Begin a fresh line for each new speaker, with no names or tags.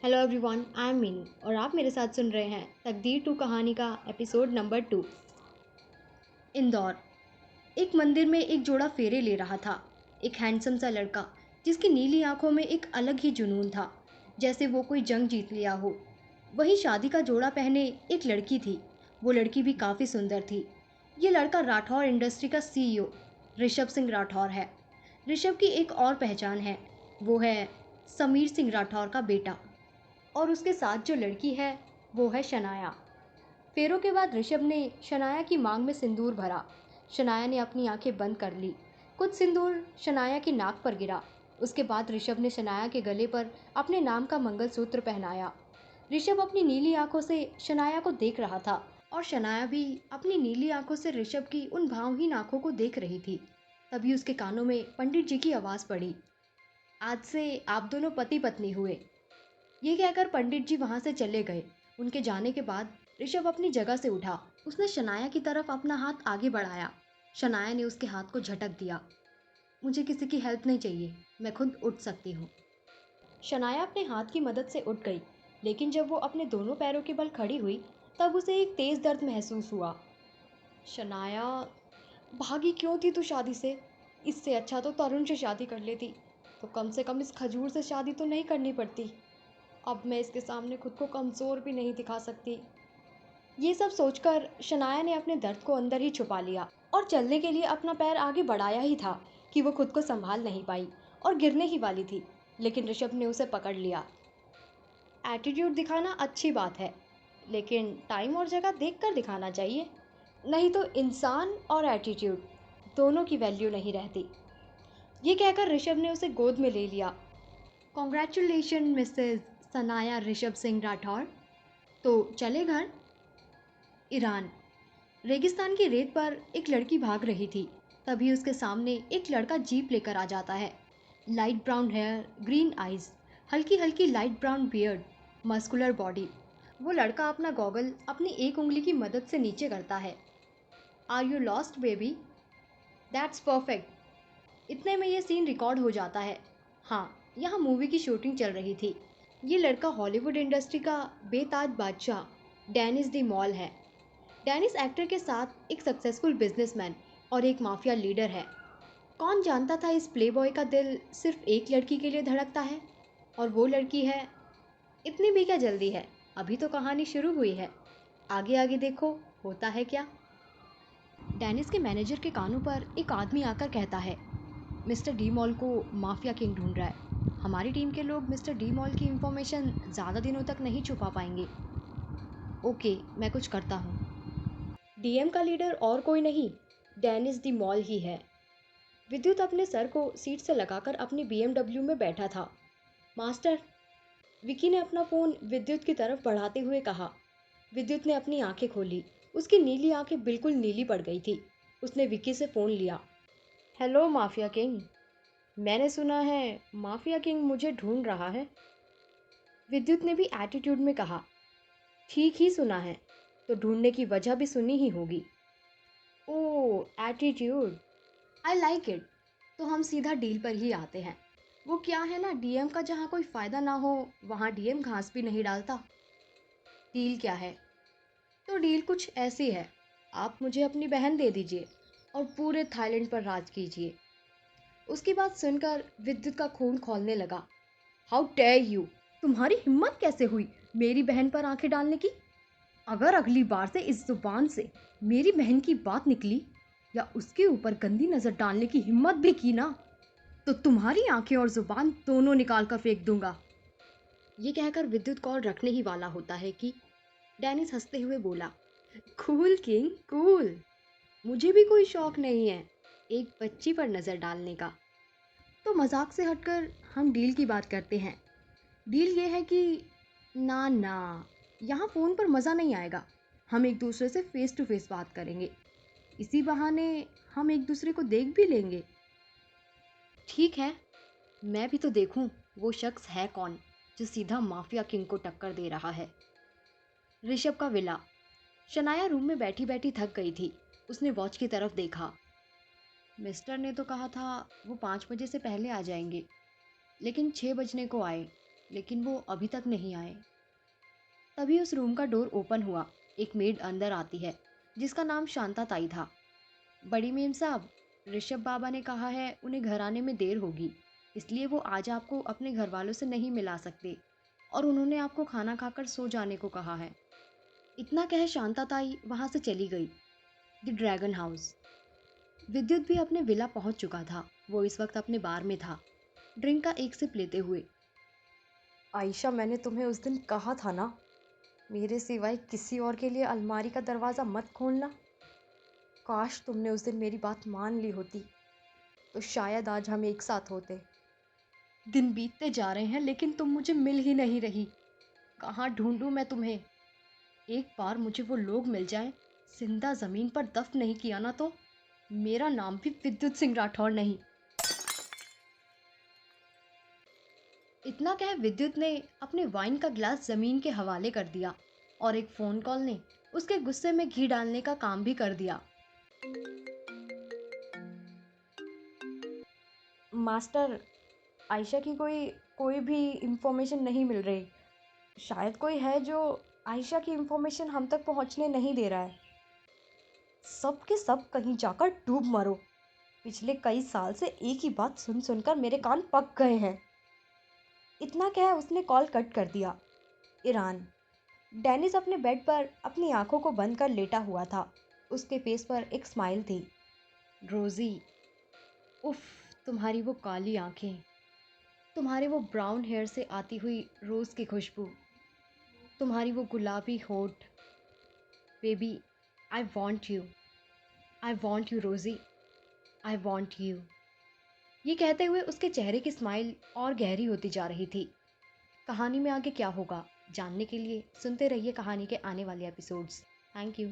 Hello everyone, I am Meenu और आप मेरे साथ सुन रहे हैं तकदीर टू कहानी का एपिसोड नंबर 2। इंदौर। एक मंदिर में एक जोड़ा फेरे ले रहा था। एक हैंडसम सा लड़का जिसकी नीली आंखों में एक अलग ही जुनून था, जैसे वो कोई जंग जीत लिया हो। वहीं शादी का जोड़ा पहने एक लड़की थी। वो लड़की भी काफ़ी सुंदर थी। ये लड़का राठौर इंडस्ट्री का सीईओ ऋषभ सिंह राठौर है। ऋषभ की एक और पहचान है, वो है समीर सिंह राठौर का बेटा। और उसके साथ जो लड़की है वो है शनाया। फेरों के बाद ऋषभ ने शनाया की मांग में सिंदूर भरा। शनाया ने अपनी आंखें बंद कर ली। कुछ सिंदूर शनाया की नाक पर गिरा। उसके बाद ऋषभ ने शनाया के गले पर अपने नाम का मंगलसूत्र पहनाया। ऋषभ अपनी नीली आंखों से शनाया को देख रहा था और शनाया भी अपनी नीली आंखों से ऋषभ की उन भावहीन आंखों को देख रही थी। तभी उसके कानों में पंडित जी की आवाज़ पड़ी, आज से आप दोनों पति पत्नी हुए। ये कहकर पंडित जी वहां से चले गए। उनके जाने के बाद ऋषभ अपनी जगह से उठा। उसने शनाया की तरफ अपना हाथ आगे बढ़ाया। शनाया ने उसके हाथ को झटक दिया। मुझे किसी की हेल्प नहीं चाहिए, मैं खुद उठ सकती हूँ। शनाया अपने हाथ की मदद से उठ गई, लेकिन जब वो अपने दोनों पैरों के बल खड़ी हुई तब उसे एक तेज दर्द महसूस हुआ। शनाया, भागी क्यों थी तू शादी से? इससे अच्छा तो तरुण से शादी कर लेती, तो कम से कम इस खजूर से शादी तो नहीं करनी पड़ती। अब मैं इसके सामने खुद को कमज़ोर भी नहीं दिखा सकती। ये सब सोचकर शनाया ने अपने दर्द को अंदर ही छुपा लिया और चलने के लिए अपना पैर आगे बढ़ाया ही था कि वो खुद को संभाल नहीं पाई और गिरने ही वाली थी, लेकिन ऋषभ ने उसे पकड़ लिया। एटीट्यूड दिखाना अच्छी बात है, लेकिन टाइम और जगह देखकर दिखाना चाहिए, नहीं तो इंसान और एटीट्यूड दोनों की वैल्यू नहीं रहती। ये कहकर ऋषभ ने उसे गोद में ले लिया। Congratulation Mrs Sanaya Rishabh Singh Rathore. तो चले घर। ईरान। रेगिस्तान की रेत पर एक लड़की भाग रही थी। तभी उसके सामने एक लड़का जीप लेकर आ जाता है। Light brown hair, green eyes, हल्की हल्की light brown beard, muscular body. वो लड़का अपना गॉगल अपनी एक उंगली की मदद से नीचे करता है। Are you lost baby? That's perfect. इतने में ये सीन रिकॉर्ड हो जाता है। हाँ, यहाँ मूवी की शूटिंग चल रही थी। ये लड़का हॉलीवुड इंडस्ट्री का बेताज बादशाह डेनिस दी मॉल है। डेनिस एक्टर के साथ एक सक्सेसफुल बिजनेसमैन और एक माफिया लीडर है। कौन जानता था इस प्लेबॉय का दिल सिर्फ एक लड़की के लिए धड़कता है, और वो लड़की है। इतनी भी क्या जल्दी है, अभी तो कहानी शुरू हुई है। आगे आगे देखो होता है क्या। डेनिस के मैनेजर के कानों पर एक आदमी आकर कहता है, मिस्टर डी मॉल को माफिया किंग ढूंढ रहा है। हमारी टीम के लोग मिस्टर डी मॉल की इंफॉर्मेशन ज़्यादा दिनों तक नहीं छुपा पाएंगे। ओके, मैं कुछ करता हूँ। डीएम का लीडर और कोई नहीं, डेनिस दी मॉल ही है। विद्युत अपने सर को सीट से लगाकर अपनी बीएमडब्ल्यू में बैठा था। मास्टर, विकी ने अपना फ़ोन विद्युत की तरफ बढ़ाते हुए कहा। विद्युत ने अपनी आंखें खोली। उसकी नीली आंखें बिल्कुल नीली पड़ गई थी। उसने विकी से फ़ोन लिया। हेलो माफिया किंग, मैंने सुना है माफिया किंग मुझे ढूंढ रहा है। विद्युत ने भी एटीट्यूड में कहा, ठीक ही सुना है, तो ढूंढने की वजह भी सुनी ही होगी। ओह एटीट्यूड, आई लाइक इट। तो हम सीधा डील पर ही आते हैं। वो क्या है ना, डीएम का जहाँ कोई फ़ायदा ना हो वहाँ डीएम घास भी नहीं डालता। डील क्या है? तो डील कुछ ऐसी है, आप मुझे अपनी बहन दे दीजिए और पूरे थाईलैंड पर राज कीजिए। उसकी बात सुनकर विद्युत का खून खौलने लगा। हाउ डेयर यू, तुम्हारी हिम्मत कैसे हुई मेरी बहन पर आंखें डालने की? अगर अगली बार से इस जुबान से मेरी बहन की बात निकली या उसके ऊपर गंदी नजर डालने की हिम्मत भी की ना, तो तुम्हारी आंखें और जुबान दोनों निकाल कर फेंक दूंगा। ये कहकर विद्युत कॉल रखने ही वाला होता है कि डेनिस हंसते हुए बोला, कूल किंग कूल, मुझे भी कोई शौक नहीं है एक बच्ची पर नजर डालने का। तो मजाक से हटकर हम डील की बात करते हैं। डील ये है कि ना ना, यहाँ फ़ोन पर मज़ा नहीं आएगा। हम एक दूसरे से फ़ेस टू फेस बात करेंगे। इसी बहाने हम एक दूसरे को देख भी लेंगे। ठीक है, मैं भी तो देखूं वो शख्स है कौन जो सीधा माफिया किंग को टक्कर दे रहा है। ऋषभ का विला। शनाया रूम में बैठी बैठी थक गई थी। उसने वॉच की तरफ देखा। मिस्टर ने तो कहा था वो 5 बजे से पहले आ जाएंगे, लेकिन 6 बजने को आए। लेकिन वो अभी तक नहीं आए। तभी उस रूम का डोर ओपन हुआ। एक मेड अंदर आती है जिसका नाम शांता ताई था। बड़ी मेम साहब, ऋषभ बाबा ने कहा है उन्हें घर आने में देर होगी, इसलिए वो आज आपको अपने घर वालों से नहीं मिला सकते और उन्होंने आपको खाना खाकर सो जाने को कहा है। इतना कह शांता ताई वहाँ से चली गई। The dragon house. विद्युत भी अपने विला पहुंच चुका था। वो इस वक्त अपने बार में था, ड्रिंक का एक सिप लेते हुए।
आयशा, मैंने तुम्हें उस दिन कहा था ना, मेरे सिवाय किसी और के लिए अलमारी का दरवाज़ा मत खोलना। काश तुमने उस दिन मेरी बात मान ली होती, तो शायद आज हम एक साथ होते।
दिन बीतते जा रहे हैं लेकिन तुम मुझे मिल ही नहीं रही। कहाँ ढूंढूं मैं तुम्हें? एक बार मुझे वो लोग मिल जाएं, जिंदा जमीन पर दफन नहीं किया ना तो मेरा नाम भी विद्युत सिंह राठौर नहीं। इतना कह विद्युत ने अपने वाइन का गिलास जमीन के हवाले कर दिया और एक फोन कॉल ने उसके गुस्से में घी डालने का काम भी कर दिया।
मास्टर, आयशा की कोई कोई भी इंफॉर्मेशन नहीं मिल रही। शायद कोई है जो आयशा की इंफॉर्मेशन हम तक पहुंचने नहीं दे रहा है। सब के सब कहीं जाकर डूब मरो। पिछले कई साल से एक ही बात सुन सुनकर मेरे कान पक गए हैं। इतना कह उसने कॉल कट कर दिया। ईरान। डेनिस अपने बेड पर अपनी आंखों को बंद कर लेटा हुआ था। उसके फेस पर एक स्माइल थी।
रोजी, उफ, तुम्हारी वो काली आंखें, तुम्हारे वो ब्राउन हेयर से आती हुई रोज की खुशबू, तुम्हारी वो गुलाबी होठ। Baby, I want you, I want you रोजी, आई वॉन्ट यू। ये कहते हुए उसके चेहरे की स्माइल और गहरी होती जा रही थी। कहानी में आगे क्या होगा जानने के लिए सुनते रहिए कहानी के आने वाले एपिसोड्स। Thank you.